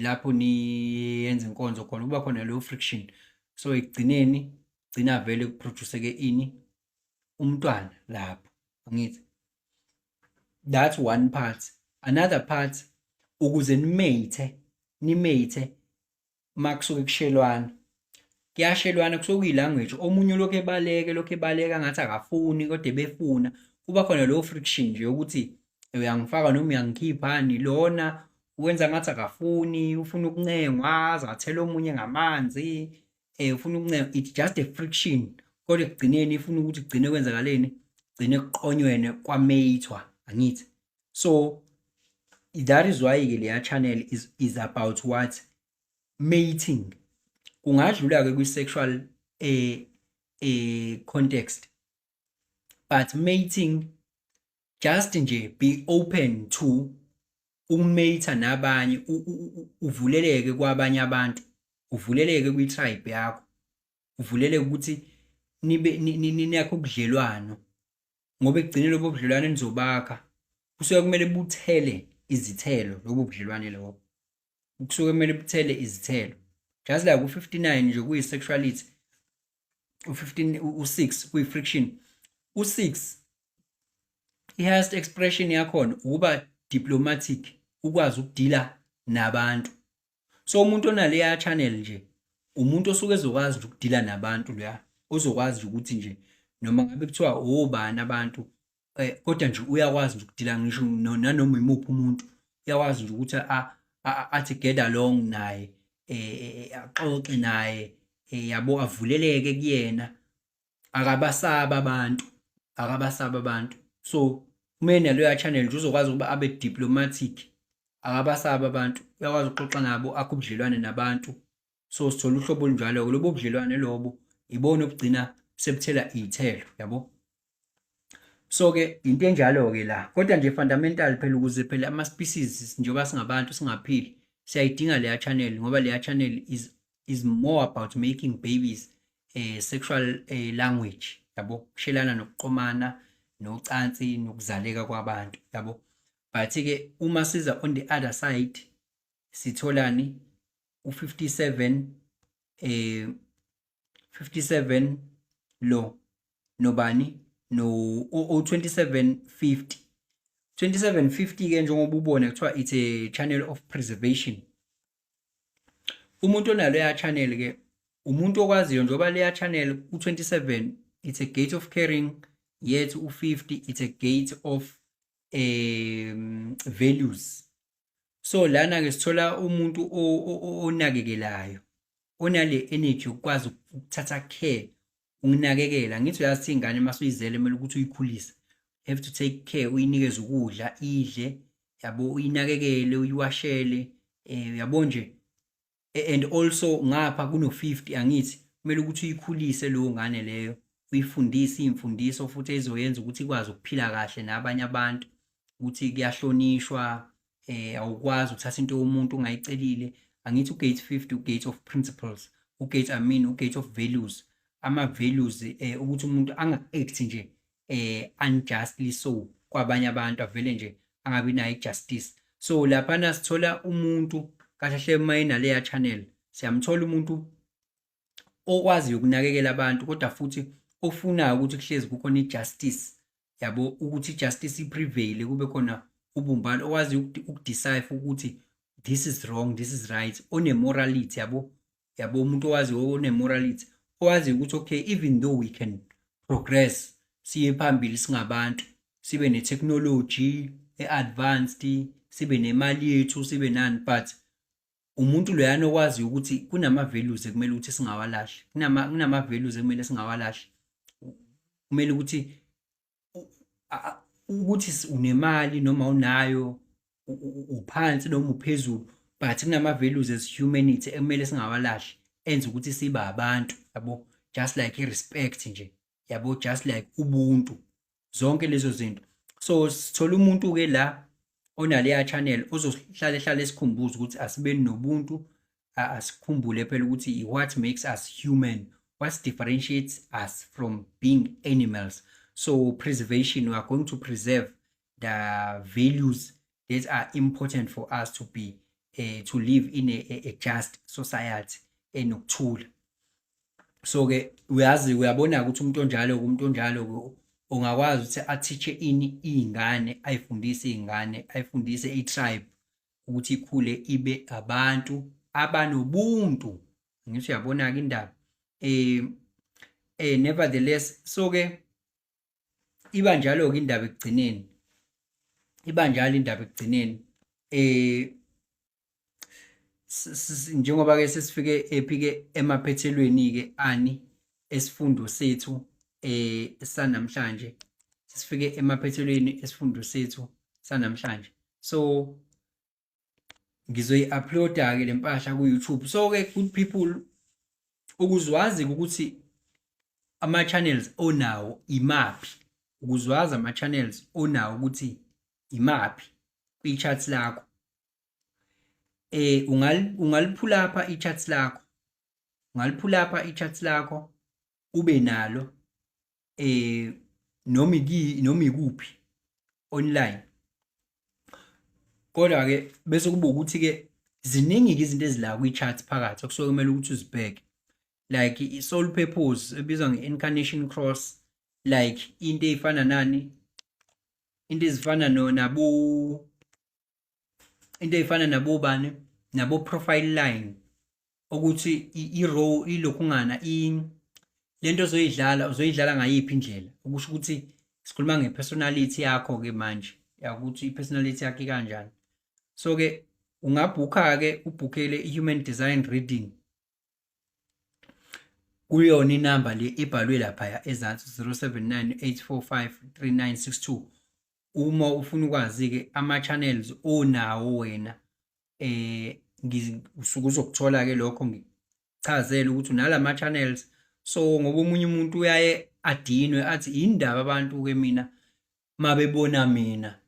lapho niyenza inkonzo khona kuba khona leyo friction. So ekugcineni gcina vele kuproduce ke ini, umntwana lapho, angithi. That's one part. Another part, ukuze nimate makusuke kushelwana, kuyashelwana, kusuke kuyi-language, omunye lokho ebaleka ngathi akafuni kodwa ebefuna. Kuba khona leyo friction nje ukuthi uyangifaka noma uyangikhiphani, lona wenza ngathi akafuni, ufuna ukuncengwa, azathela omunye ngamanzi, ufuna ukuncengwa. It's just a friction, kodwa ekugcineni ifuna ukuthi kugcine kwenzakaleni, kugcine kuqonyweni kwameyithwa, angithi. So that is why ke leya channel is about what? Mating. Kungadlula ke kwi-sexual context, but mating, just nje be open to ukumate nabanye, uvuleleke kwabanye abantu, uvuleleke kwi-tribe yakho, uvuleleke ukuthi niyakho ubudlelwano, ngoba ekugcineni lobo budlelwano nizobakha kusuke kumele buthele izithelo. Lobo budlelwane lobo kusuke kumele buthele izithelo, just like u-59 nje kuyi-sexuality, u-6 kuyi-friction. U-6 i-highest expression yakhona ukuba diplomatic, ukwazi ukudila nabantu. So umuntu onaleya channel nje umuntu osuke ezokwazi nje ukudila nabantu, loya ozokwazi nje ukuthi nje noma ngabe kuthiwa obani abantu, kodwa nje uyakwazi nje ukudila ngisho nanoma imuphi umuntu, uyakwazi nje ukuthi athi get along naye, axoxe naye, yabo, avuleleke kuyena, akabasaba abantu. So kumele naloya channel nje uzokwazi ukuba abe diplomatic, akabasaba abantu, uyakwazi ukuxoxa nabo, akho ubudlelwane nabantu. So sithola uhlobo olunjalo, lobo budlelwane lobo ibona obugcina sebuthela iy'thelo, yabo. So ke into enjalo ke la, kodwa nje fundamental phela ukuze phela ama-species njengoba singabantu singaphili, siyayidinga leya channel, ngoba leya channel is more about making babies, sexual language, yabo, kushelana nokuqomana nocansi nokuzaleka kwabantu, yabo. But-ke uma siza on the other side sitholani u57 57 lo nobani no o2750 2750 ke njengoba ubone kuthiwa it's a channel of preservation. Umuntu onalo ya channel ke umuntu okwaziyo njoba leya channel u27 it's a gate of caring, yet u50 it's a gate of values. So lana ke sithola umuntu onakekelayo, onale energy ukwazi ukuthatha care, unginakekela. Ngithi uyazi ingane masuyizele kumele ukuthi uyikhulise, have to take care, uyinikeze ukudla idle, yabo, uyinakekele, uyiwashele, yabo nje. And also ngapha kuno50 angithi kumele ukuthi uyikhulise leyo ngane leyo, uyifundise imfundiso futhi ezoyenza ukuthi ikwazi ukuphila kahle nabanye abantu, ukuthi kuyahlonishwa, awukwazi ukuthatha into yomuntu ungayicelile. Angithi ugate 50 ugate of principles, ugate of values, ama values, ukuthi umuntu anga-act nje unjustly so kwabanye abantu, avele nje angabi nayo justice. So laphana sithola umuntu kahle hle mayina leya channel, siyamthola umuntu okwazi ukunakekela abantu kodwa futhi ofunayo ukuthi kuhlezi kukhona ijustice, yabo, ukuthi ijustice iprevail, kube khona ubumbano, okwazi ukudecipher ukuthi this is wrong, this is right, one-morality, yabo, umuntu owazi one-morality, owazi ukuthi okay, even though we can progress, siye phambili singabantu, sibe ne-technology e-advanced, sibe nemali yethu, sibe nani, but umuntu loyana okwazi ukuthi kunama-values ekumele ukuthi singawalahli, kunama-values ekumele singawalahli. Kumele ukuthi unemali noma unayo, uphansi noma uphezulu, but kunama-values as humanity ekumele singawalahli, enza ukuthi sibe abantu, yabo, just like i-respect nje, yabo, just like ubuntu, zonke lezo zinto. So sithola umuntu-ke la onaleya channel ozohlala esikhumbuza ukuthi asibeni nobuntu, asikhumbule phela ukuthi what makes us human, what differentiates us from being animals. So preservation, we are going to preserve the values that are important for us to be to live in a just society enokuthula. So ke uyabona ukuthi umuntu onjalo ungakwazi ukuthi athiche ini izingane, ayifundise izingane, ayifundise itribe ukuthi ikhule ibe abantu abanobuntu. Ngithi uyabona ke indaba nevertheless, so ke iba njalo ke indaba ekugcineni, njengoba ke sesifike ephike emaphethelweni ke ani esifundo sethu sanamhlanje, sesifike emaphethelweni esifundo sethu sanamhlanje. So ngizoyi-uploada ke lempahla ku YouTube. So ke good people, ukuzwazi ukuthi ama channels onawo imaphi, ukuzwaza ama channels onawo ukuthi imaphi kwi-chat lakho, ungaliphula apha i-chat lakho, ube nalo noma ikuphi online. Kodwa ke bese kuba ukuthi ke ziningi izinto ezila kwi-chat phakathi okusuke kumele ukuthi uzibheke, like i-soul purpose ebizwa nge-incarnation cross, like into ezifana nani, into ezifana nabo bani, nabo profile line, ukuthi i-row ilokhungana lento uzoyidlala ngayiphi indlela, ukusho ukuthi sikhuluma nge-personality yakho ke manje, ukuthi i-personality yakho kanjani. So ke ungabhukha ke ubhukele i-human design reading kuyona inamba le ibhalwe lapha ezansi 0798453962. Uma ufuna ukwazi ke ama channels onawo wena, usuke uzokuthola ke lokho, ngichazela ukuthi unalama channels. So ngoba umunye umuntu uyaye adinwe athi indaba abantu ke mina mabebona mina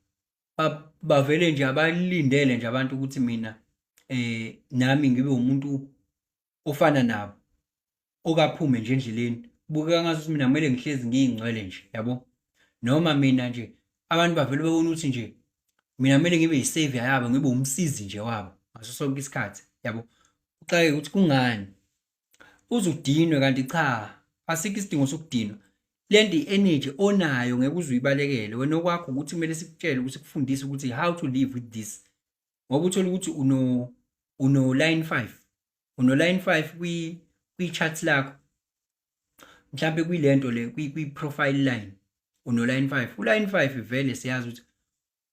bavele nje abalindele nje abantu ukuthi mina nami ngibe umuntu ofana nabo, okaphume nje endleleni buka ngathi mina kumele ngihlezi ngiyingcwele nje yabo, noma mina nje abantu bavele babona ukuthi nje mina kumele ngibe yisavior yabo, ngibe umsizi nje wabo ngaso sonke isikhathi yabo. Ucaye ukuthi kungani uzudinwe, kanti cha, asikho isidingo sokudinwa. Lento i-energy onayo ngeke uze uyibalekele wena. Okwakho ukuthi kumele sikutshele ukuthi sikufundise ukuthi how to live with this. Ngoba uthola ukuthi uno line 5, line 5 kwi-chat lakho, mhlambe kwilento le kwi-profile line line 5. Uline 5 vele siyazi ukuthi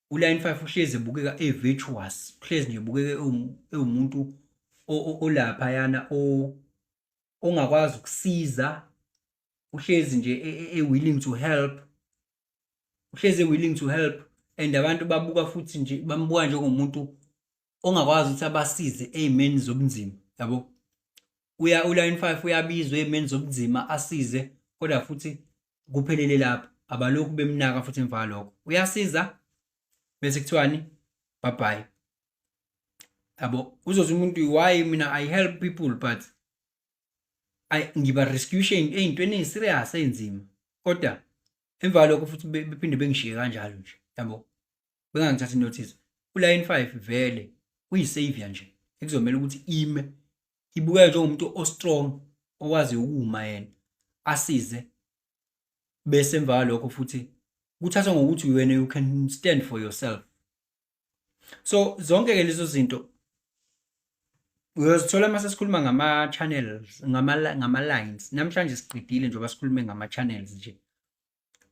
uline 5 uhlezi ebukeka virtuous, uhlezi nje ebukeka ewumuntu olapha yana ongakwazi ukusiza, uhlezi nje willing to help, uhlezi willing to help. And abantu babuka futhi nje bambuka njengomuntu ongakwazi ukuthi abasize ezimeni zobunzima yabo. Uline 5 uyabizwa ezimeni zobunzima asize, kodwa futhi kuphelele lapho, abalokhu bemnaka futhi emva lokho. Uyasiza bese kuthiwani bye bye yabo. Uzothi umuntu why mina I help people but ngiba rescuation ey'ntweni ey'serious ey'nzima, kodwa emva lokho futhi bephinde bengishiye kanjalo nje yabo, bengangithathi notice. Uline 5 vele uyisavior nje ekuzomela ukuthi ime ibukeke njengomuntu o-strong okwazi ukuma yena asize, bese emva lokho futhi kuthathwa ngokuthi wena you can stand for yourself. So zonke-ke lezo zinto uyozithola mase sikhuluma ngama-channels, ngama-lines. Namhlanje siqedile njengoba sikhulume ngama-channels nje,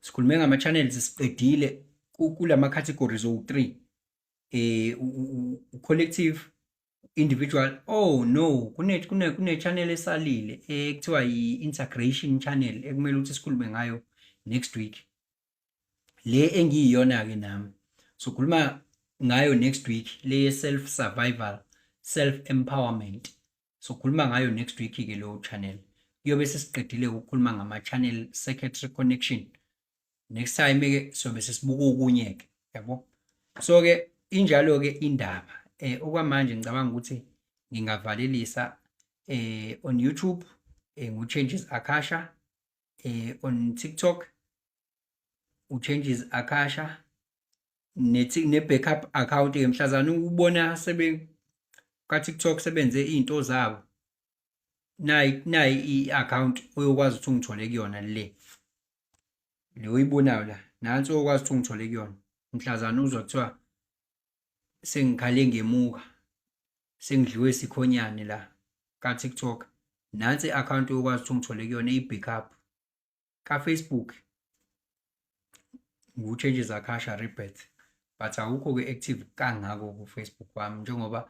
sikhulume ngama-channels siqedile kulama categories owu-3, collective, individual. Oh no, kune-channel esalile ekuthiwa yi-integration channel ekumele ukuthi sikhulume ngayo next week, le engiyiyona-ke nami. So khuluma ngayo next week, le self survival, self empowerment. So khuluma ngayo next week-ke lo channel. Kuyobe sesiqedile ukukhuluma ngama-channel circuitry connection. Next time-ke sobe sesibuka okunye-ke yabo. So-ke injalo-ke indaba. Okwamanje ngicabanga ukuthi ngingavalelisa on YouTube, ngu-Changes Akasha, on TikTok u-Changes Akasha, ne-backup account-ke mhlazana ubona ka-TikTok sebenze iy'nto zabo, nayi i-account oyokwazi ukuthi ungithole kuyona le oyibonayo la, nansi oyokwazi ukuthi ungithole kuyona. Mhlazana uzwa kuthiwa sengikhale ngemuka, sengidliwe isikhonyane la ka-TikTok, nansi i-account oyokwazi ukuthi ungithole kuyona, i-backup. Ka-Facebook ngu-Changes Akasha Rebirth, but awukho-ke active kangako ku-Facebook wami njengoba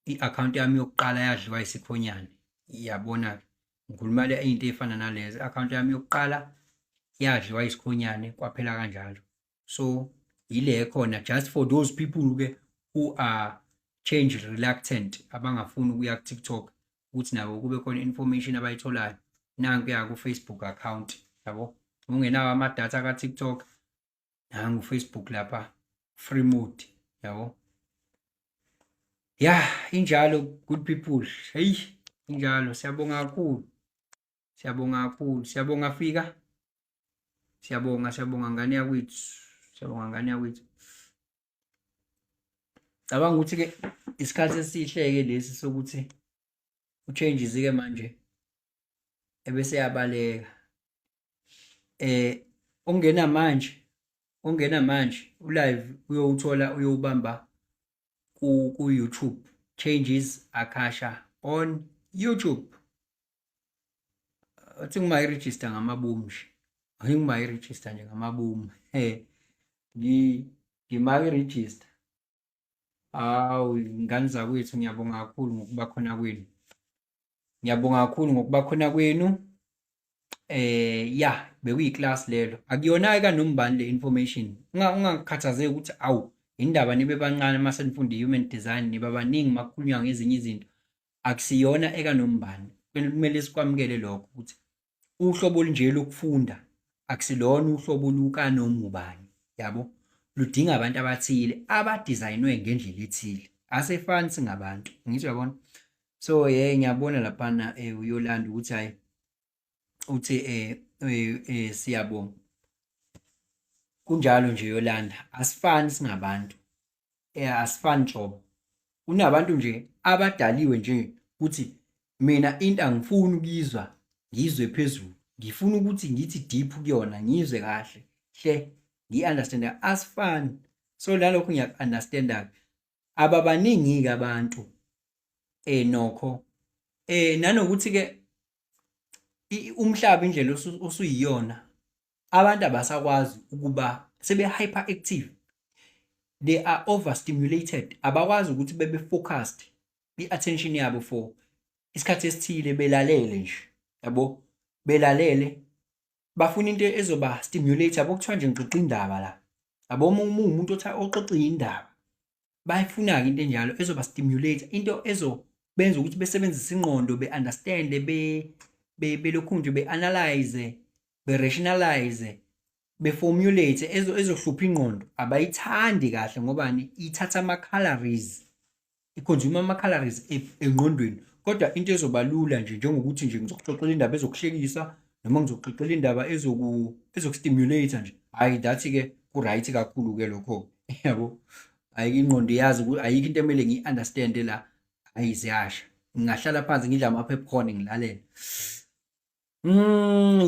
i-account yami yokuqala yadliwa isikhonyane. Iyabona, ngikhuluma le into ey'fana nalezo. I-account yami yokuqala yadliwa isikhonyane kwaphela kanjalo. So ile khona just for those people-ke who are change reluctant, abangafuni ukuya ku-TikTok ukuthi nabo kube khona information abayitholayo, nankuya ku-Facebook account yabo. Ungenawo amadatha ka-TikTok, nangu Facebook lapha, free mode yabo. Yeah, injalo good people. Hey, injalo. Siyabonga kakhulu. Siyabonga kakhulu. Siyabonga Fika. Siyabonga ngane yakwethu. Siyabonga ngane yakwethu. Cabanga ukuthi-ke isikhathi esihle-ke lesi sokuthi u-Changes-ke manje ebese yabaleka. Ongena manje u-live uyowuthola, uyowubamba ku-YouTube, Changes Akasha on YouTube. Athi ngimayi-register ngamabomu nje, ngimayi-register nje ngamabomu. Ngimayi-register. Hawu, ngane zakwethu, ngiyabonga kakhulu ngokuba khona kwenu. Ngiyabonga kakhulu ngokuba khona kwenu. Ya, bekuyiclass lelo. Akuyona kanombani le information. Ungakhathazeki ukuthi awu indaba nibe bancane mase nifunde human design niba baningi makukhulunywa ngezinye izinto. Akusiyona ekanombani. Kumele sikwamukele lokho ukuthi uhlobo olunje lokufunda akusilona uhlobo lukanomubani yabo. Ludinga abantu abathile abadesignwe ngendlela ethile. Asefani singabantu. Ngisho yabona. So ngiyabona lapha uYolanda ukuthi hayi uthi siyabonga. Kunjalo nje Yolanda, asifani singabantu. Asifani nhlobo. Kunabantu nje abadaliwe nje ukuthi mina into angifuni ukuyizwa ngizwe phezulu. Ngifuna ukuthi ngithi deep kuyona ngizwe kahle. Hle ngi-understand asifani. So lalokho ngiyaku-understand-a. Ababaningi-ke abantu nokho nanokuthi ke umhlaba indlela osuyiyona abantu abasakwazi ukuba sebe hyperactive, they are overstimulated, abakwazi ukuthi bebe focused i-attention yabo for isikhathi esithile belalele nje, yabo, belalele bafuna into ezoba stimulate, yabo, kuthiwa nje ngixoxa indaba la, yabo, umuntu oxoxa indaba bayifuna-ke into enjalo ezoba stimulate, into ezobenza ukuthi besebenzise ingqondo, be-understand, belokhu nje be-analyze, be-rationalize, be-formulate, ezohlupha ingqondo. Abayithandi kahle ngobani ithatha ama-calories, iconsume ama-calories engqondweni. Kodwa into ezoba lula nje njengokuthi nje ngizokuxoxela indaba ezokuhlekisa noma ngizokuxoxela indaba ezokustimulate nje, hayi, that-ke ku-right kakhulu-ke lokho, yabo. Ayike ingqondo yazi ukuthi ayikho into emele ngiyi-understand-e la, hayi ziyasha. Ngingahlala phansi ngidla ama-popcorn ngilalele.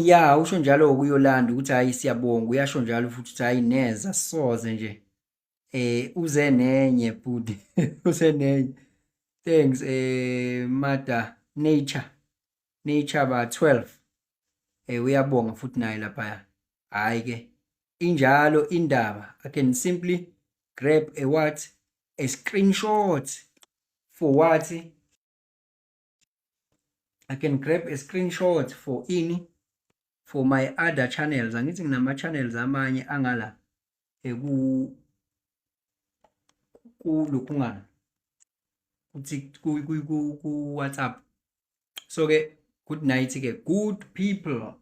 Ya, usho njalo kuyolanda ukuthi hayi siyabonga, uyasho njalo futhi ukuthi hayi neza soze nje uze nenye bhuti uze nenye. Thanks Mother Nature ba 12 uyabonga futhi naye lapha. Hayi ke injalo indaba, I can simply grab a screenshot for what? I can grab a screenshot for my other channels. Angithi nginama channels amanye angala kulokhungana ku WhatsApp. So ke good night ke good people.